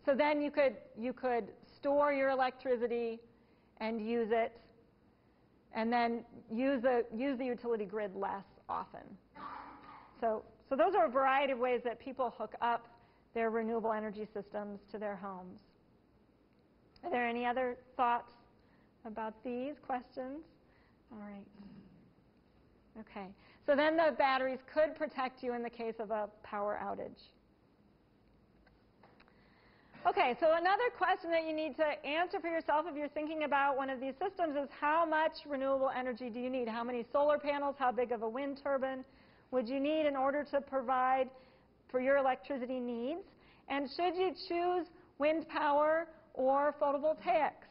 So then you could store your electricity and use it, and then use the utility grid less often. So those are a variety of ways that people hook up their renewable energy systems to their homes. Are there any other thoughts about these questions? All right. Okay. So then the batteries could protect you in the case of a power outage. Okay, so another question that you need to answer for yourself if you're thinking about one of these systems is how much renewable energy do you need? How many solar panels, how big of a wind turbine would you need in order to provide for your electricity needs? And should you choose wind power or photovoltaics?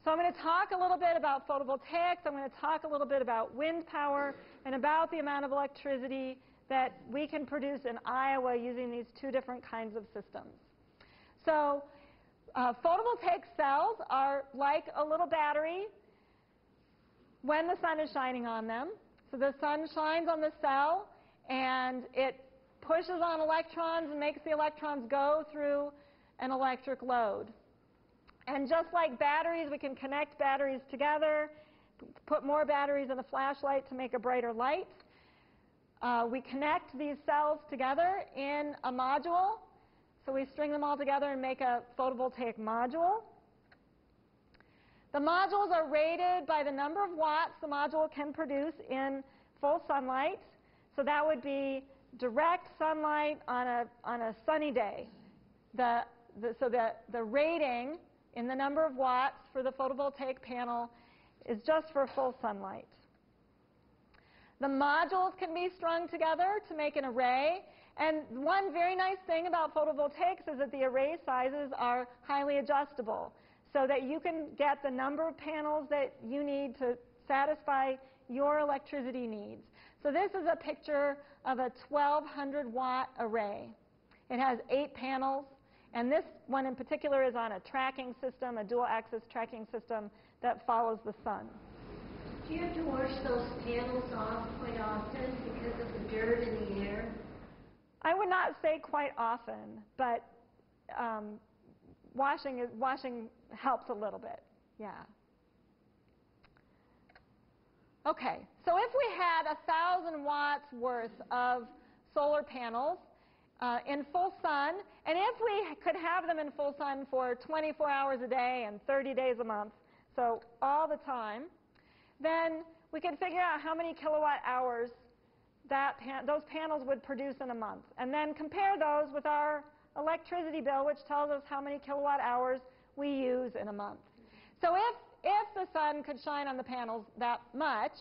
So I'm going to talk a little bit about photovoltaics, I'm going to talk a little bit about wind power, and about the amount of electricity that we can produce in Iowa using these two different kinds of systems. So photovoltaic cells are like a little battery when the sun is shining on them. So the sun shines on the cell, and it pushes on electrons and makes the electrons go through an electric load. And just like batteries, we can connect batteries together, put more batteries in a flashlight to make a brighter light. We connect these cells together in a module. So we string them all together and make a photovoltaic module. The modules are rated by the number of watts the module can produce in full sunlight. So that would be direct sunlight on a sunny day. So the rating in the number of watts for the photovoltaic panel is just for full sunlight. The modules can be strung together to make an array. And one very nice thing about photovoltaics is that the array sizes are highly adjustable, so that you can get the number of panels that you need to satisfy your electricity needs. So this is a picture of a 1,200-watt array. It has 8 panels, and this one in particular is on a tracking system, a dual-axis tracking system that follows the sun. Do you have to wash those panels off quite often because of the dirt in the air? I would not say quite often, but washing helps a little bit, yeah. Okay, so if we had 1,000 watts worth of solar panels in full sun, and if we could have them in full sun for 24 hours a day and 30 days a month, so all the time, then we could figure out how many kilowatt hours those panels would produce in a month, and then compare those with our electricity bill, which tells us how many kilowatt hours we use in a month. So if the sun could shine on the panels that much,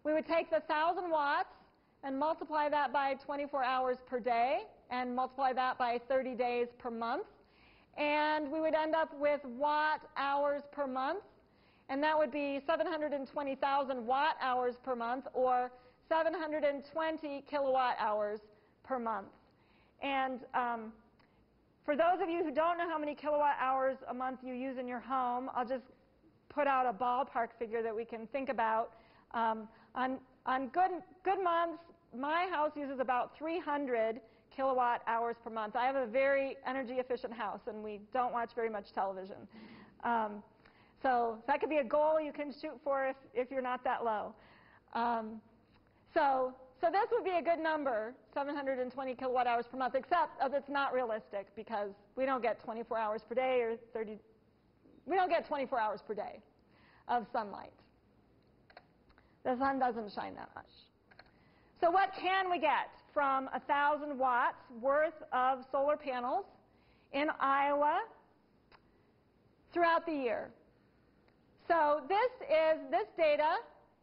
we would take the 1,000 watts and multiply that by 24 hours per day and multiply that by 30 days per month, and we would end up with watt hours per month, and that would be 720,000 watt hours per month, or 720 kilowatt hours per month. And for those of you who don't know how many kilowatt hours a month you use in your home, I'll just put out a ballpark figure that we can think about. On good months, my house uses about 300 kilowatt hours per month. I have a very energy efficient house, and we don't watch very much television. So that could be a goal you can shoot for if you're not that low. So this would be a good number, 720 kilowatt hours per month, except it's not realistic because we don't get 24 hours per day or 30. We don't get 24 hours per day of sunlight. The sun doesn't shine that much. So what can we get from 1,000 watts worth of solar panels in Iowa throughout the year? So this data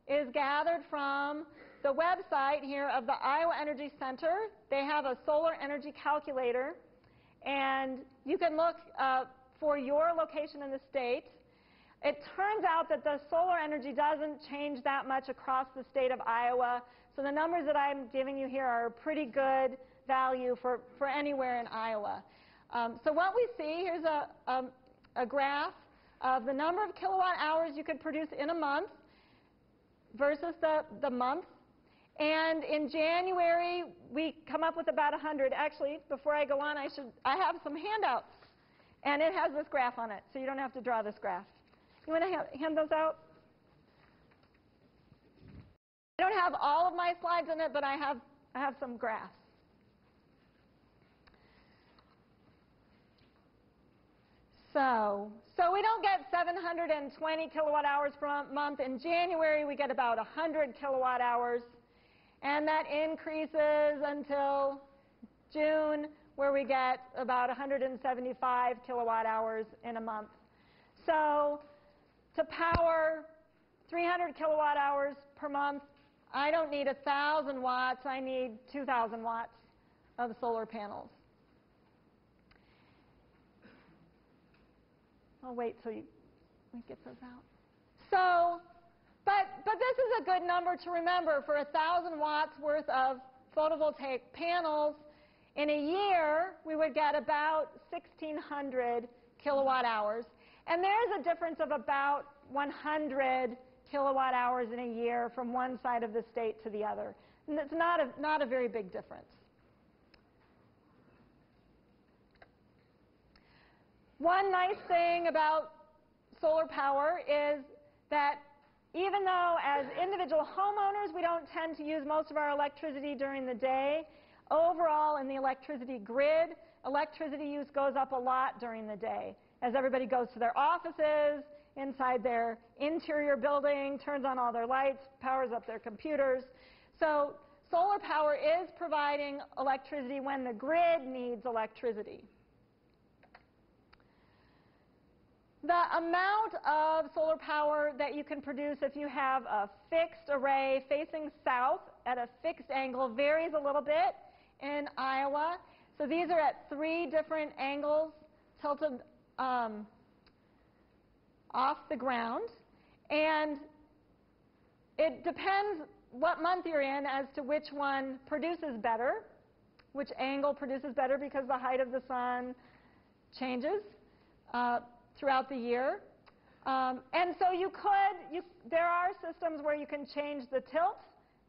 is gathered from the website here of the Iowa Energy Center. They have a solar energy calculator, and you can look for your location in the state. It turns out that the solar energy doesn't change that much across the state of Iowa, so the numbers that I'm giving you here are a pretty good value for anywhere in Iowa. So what we see, here's a graph of the number of kilowatt hours you could produce in a month versus the month. And in January, we come up with about 100. Actually, before I go on, I have some handouts. And it has this graph on it, so you don't have to draw this graph. You want to hand those out? I don't have all of my slides in it, but I have some graphs. So we don't get 720 kilowatt hours per month. In January, we get about 100 kilowatt hours. And that increases until June, where we get about 175 kilowatt hours in a month. So to power 300 kilowatt hours per month, I don't need 1,000 watts. I need 2,000 watts of solar panels. I'll wait till we get those out. So, but this is a good number to remember. For 1,000 watts worth of photovoltaic panels, in a year, we would get about 1,600 kilowatt hours. And there's a difference of about 100 kilowatt hours in a year from one side of the state to the other. And it's not a very big difference. One nice thing about solar power is that even though as individual homeowners we don't tend to use most of our electricity during the day, overall in the electricity grid, electricity use goes up a lot during the day as everybody goes to their offices, inside their interior building, turns on all their lights, powers up their computers. So solar power is providing electricity when the grid needs electricity. The amount of solar power that you can produce if you have a fixed array facing south at a fixed angle varies a little bit in Iowa. So these are at 3 different angles tilted off the ground. And it depends what month you're in as to which one produces better, which angle produces better, because the height of the sun changes throughout the year. And so there are systems where you can change the tilt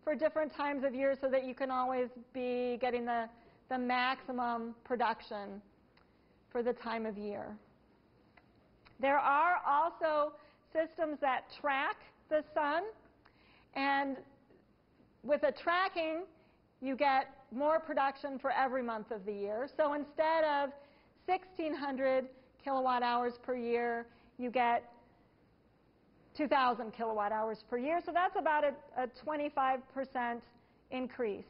for different times of year so that you can always be getting the maximum production for the time of year. There are also systems that track the sun, and with a tracking, you get more production for every month of the year. So instead of 1,600 kilowatt hours per year, you get 2,000 kilowatt hours per year. So that's about a 25% increase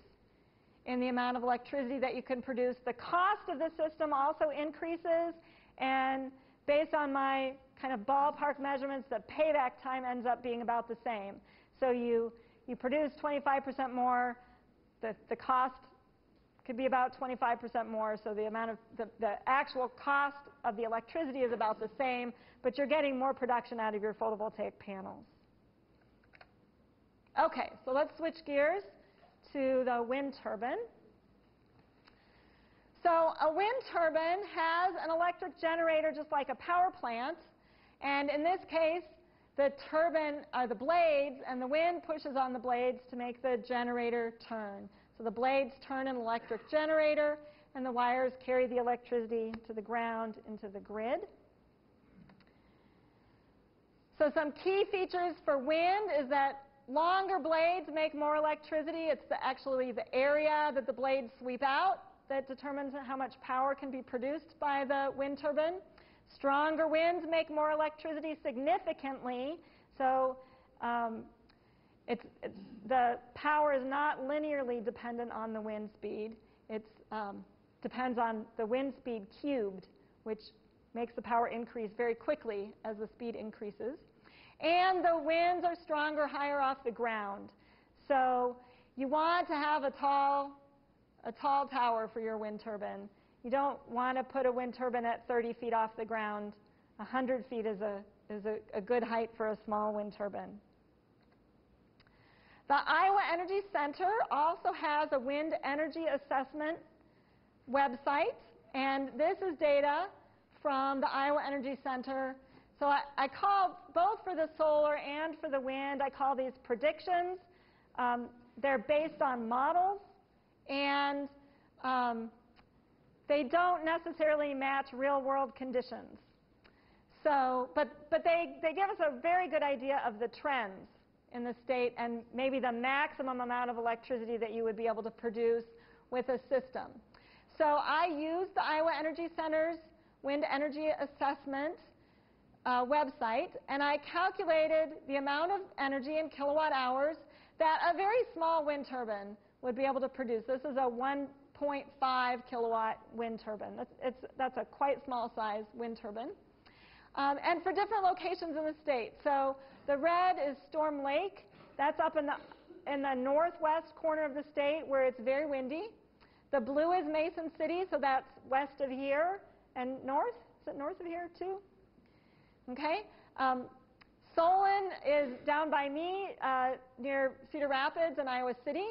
in the amount of electricity that you can produce. The cost of the system also increases, and based on my kind of ballpark measurements, the payback time ends up being about the same. So you produce 25% more, the cost could be about 25% more, so the amount of the actual cost of the electricity is about the same, but you're getting more production out of your photovoltaic panels. Okay, so let's switch gears to the wind turbine. So a wind turbine has an electric generator just like a power plant, and in this case, the turbine are the blades, and the wind pushes on the blades to make the generator turn. So the blades turn an electric generator, and the wires carry the electricity to the ground into the grid. So some key features for wind is that longer blades make more electricity. It's actually the area that the blades sweep out that determines how much power can be produced by the wind turbine. Stronger winds make more electricity significantly, so the power is not linearly dependent on the wind speed. It depends on the wind speed cubed, which makes the power increase very quickly as the speed increases. And the winds are stronger higher off the ground. So you want to have a tall tower for your wind turbine. You don't want to put a wind turbine at 30 feet off the ground. 100 feet is a good height for a small wind turbine. The Iowa Energy Center also has a wind energy assessment website, and this is data from the Iowa Energy Center. So I call, both for the solar and for the wind, I call these predictions. they're based on models, and they don't necessarily match real-world conditions. So, but they give us a very good idea of the trends in the state and maybe the maximum amount of electricity that you would be able to produce with a system. So I used the Iowa Energy Center's Wind Energy Assessment website, and I calculated the amount of energy in kilowatt hours that a very small wind turbine would be able to produce. This is a 1.5 kilowatt wind turbine. That's a quite small size wind turbine. And for different locations in the state. So the red is Storm Lake. That's up in the northwest corner of the state where it's very windy. The blue is Mason City, so that's west of here and north. Is it north of here too? Okay. Solon is down by me near Cedar Rapids and Iowa City.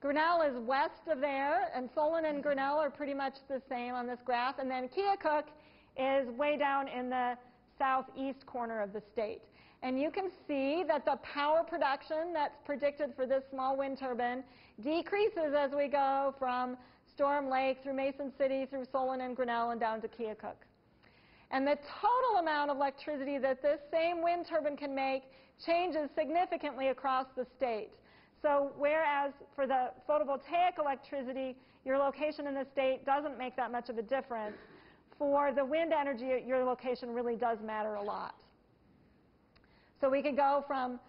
Grinnell is west of there, and Solon and Grinnell are pretty much the same on this graph. And then Keokuk is way down in the southeast corner of the state. And you can see that the power production that's predicted for this small wind turbine decreases as we go from Storm Lake through Mason City, through Solon and Grinnell, and down to Keokuk. And the total amount of electricity that this same wind turbine can make changes significantly across the state. So whereas for the photovoltaic electricity, your location in the state doesn't make that much of a difference, for the wind energy, your location really does matter a lot. So we could go from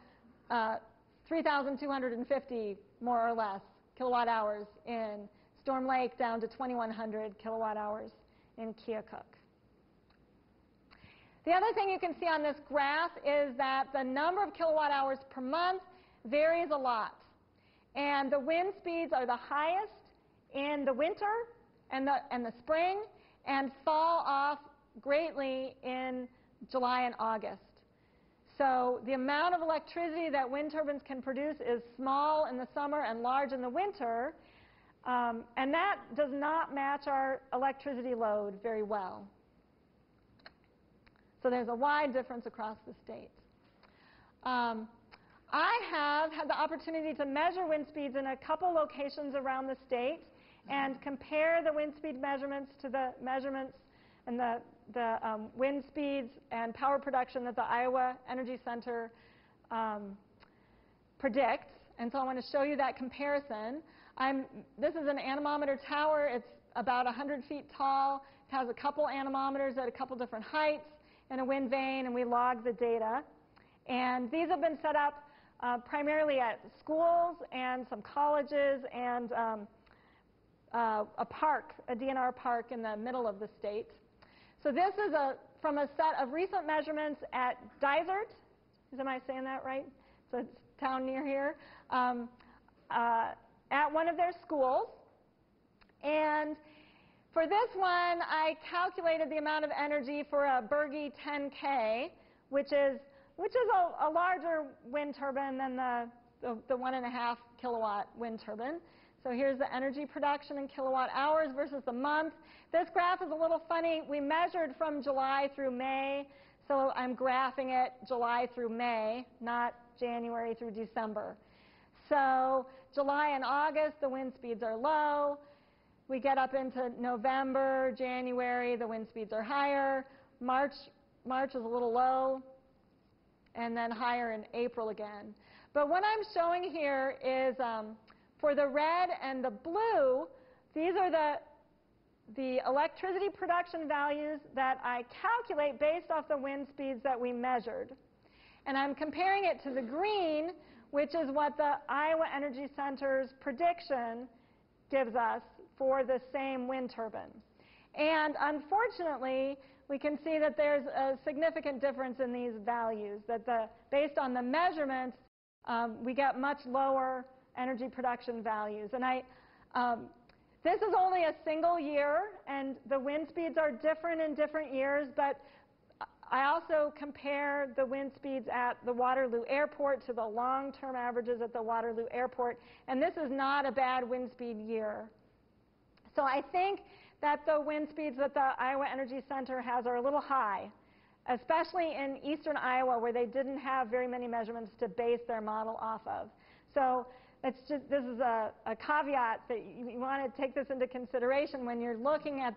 3,250, more or less, kilowatt hours in Storm Lake down to 2,100 kilowatt hours in Keokuk. The other thing you can see on this graph is that the number of kilowatt hours per month varies a lot. And the wind speeds are the highest in the winter and the spring, and fall off greatly in July and August. So the amount of electricity that wind turbines can produce is small in the summer and large in the winter, and that does not match our electricity load very well. So there's a wide difference across the state. I have had the opportunity to measure wind speeds in a couple locations around the state and compare the wind speed measurements to the measurements and the wind speeds and power production that the Iowa Energy Center predicts. And so I want to show you that comparison. This is an anemometer tower. It's about 100 feet tall. It has a couple anemometers at a couple different heights and a wind vane, and we log the data. And these have been set up primarily at schools and some colleges and a park, a DNR park in the middle of the state. So this is from a set of recent measurements at Dysart. Am I saying that right? So it's a town near here. At one of their schools. And for this one, I calculated the amount of energy for a Berge 10K, which is a larger wind turbine than the 1.5 kilowatt wind turbine. So here's the energy production in kilowatt hours versus the month. This graph is a little funny. We measured from July through May, so I'm graphing it July through May, not January through December. So July and August, the wind speeds are low. We get up into November, January, the wind speeds are higher. March is a little low, and then higher in April again. But what I'm showing here is for the red and the blue, these are the electricity production values that I calculate based off the wind speeds that we measured. And I'm comparing it to the green, which is what the Iowa Energy Center's prediction gives us for the same wind turbine. And unfortunately, we can see that there's a significant difference in these values, that based on the measurements, we get much lower energy production values. And this is only a single year, and the wind speeds are different in different years, but I also compare the wind speeds at the Waterloo Airport to the long-term averages at the Waterloo Airport, and this is not a bad wind speed year. So I think that the wind speeds that the Iowa Energy Center has are a little high, especially in eastern Iowa where they didn't have very many measurements to base their model off of. So It's just, this is a caveat that you want to take this into consideration when you're looking at